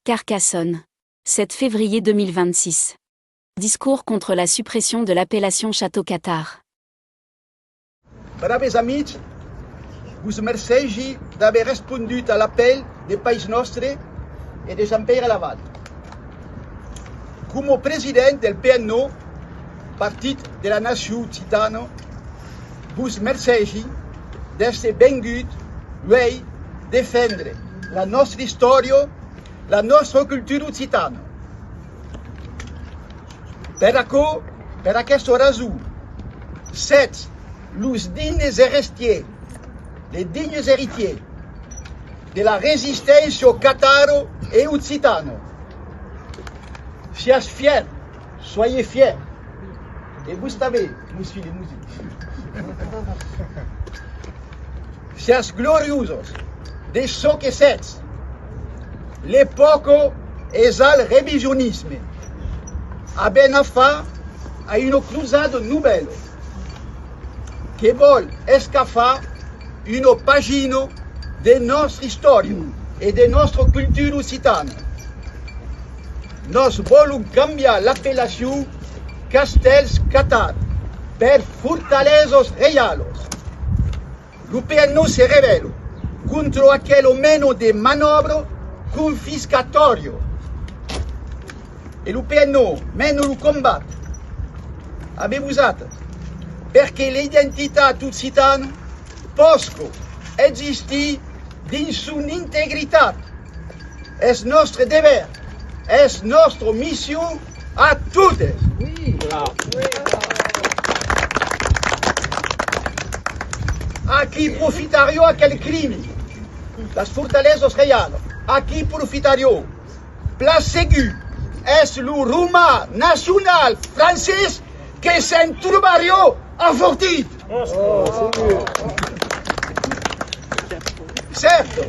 Carcassonne. 7 février 2026. Discours contre la suppression de l'appellation Château Cathare. Braves amics, vos mercegi d'aver respondu à l'appel de País Nostre et de Jean-Pierre Laval. Como president del PNO, Partit de la Nation Occitana, vos mercegi d'être vengut lui défendre la nostra història, la nostra cultura occitana. Per aquesta raó, sets los dignes héritiers, les dignes héritiers de la résistance cataro et occitano. Soyez fiers, soyez fiers. Et vous savez, nous filles musique. Soyez gloriosos de ce que c'est. L'époque est al révisionnisme. A ben afin à une crusade nouvelle qui vol escafar une pagine de notre histoire et de notre culture occitane. Nous voulons cambiar l'appellation Castells Cathare per Fortalezos Reialos. Le PNO se rebelle contre aquel meno de manœuvre confiscatorio. Et le PNO mène le combat avec vous autres, parce que l'identité occitane peut exister dans son intégrité. C'est notre devoir, c'est notre mission à toutes. A qui profitario a quel crime? Las fortalezas reales. A qui profitario? Place Ségur est le Roma national français que s'en trobario a Fortit. Certes,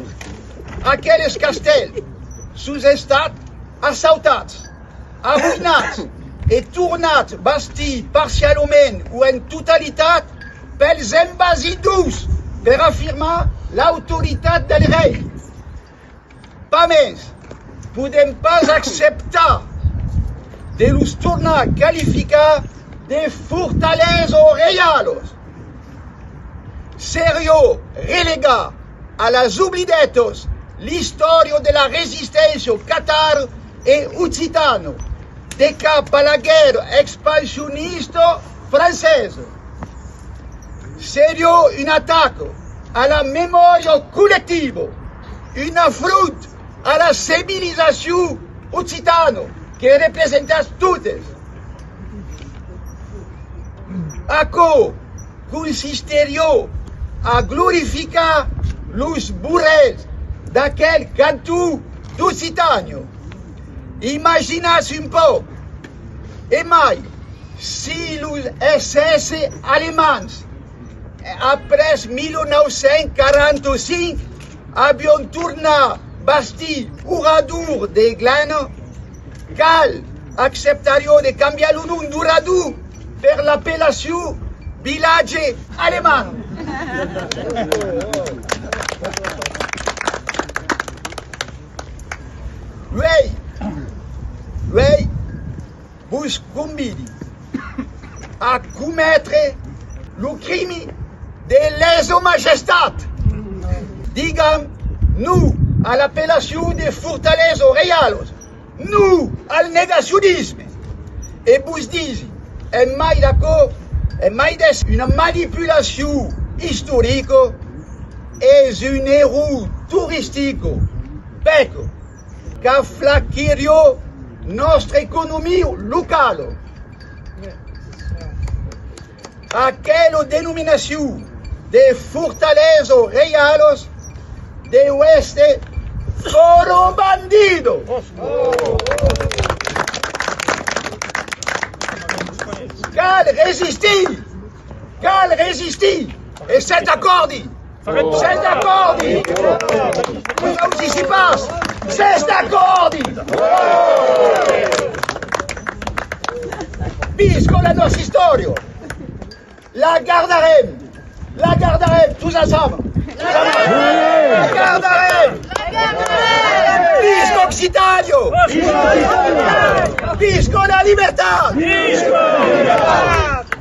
aquells castells sous-estat assaltats, arruïnats et tornats bastis parcialment ou en totalitat pels invasidus per afirmar l'autoritat del rei. Pas més, podem pas acceptar de los tornar a qualificar de fortalezos reialos. Serio relegar a las oblidetos l'història de la resistència catar e occitano de cap a la guerra expansionista francesa. Serio un attaque à la mémoire collective, une affronte à la civilisation occitane que représente toutes. A quoi consisterio a glorificar los burrels d'aquel cantu d'Occitanie. Imaginez un peu, et mai, si los SS allemands après 1945 avions tornat bastir Oradour de Glane, cal acceptario de canviar le nom d'Oradour per l'appellation village allemand. Lui, vous convidi à commettre le crime de lèse-majestat. Digam, nous, à l'appellation de fortalezos reialos, nous, al négationnisme. Et vous dites, en mai d'accord, en mai des une manipulation historique et un héros touristique, peco, qu'a flaquirio notre économie locale. A quelle dénomination de fortalezos reialos de oeste foram bandidos. Cal résister, et c'est accordi. C'est accordi. Vous ici passe, c'est accordi. Puisque la nostra histoire, la gardarem, tous ensemble. La gardarem. Puisque Citario! Visco la libertà!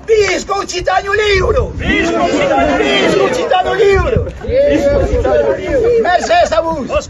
Visco Citario Libro! Visco Citario Libro! Mercedes a vos!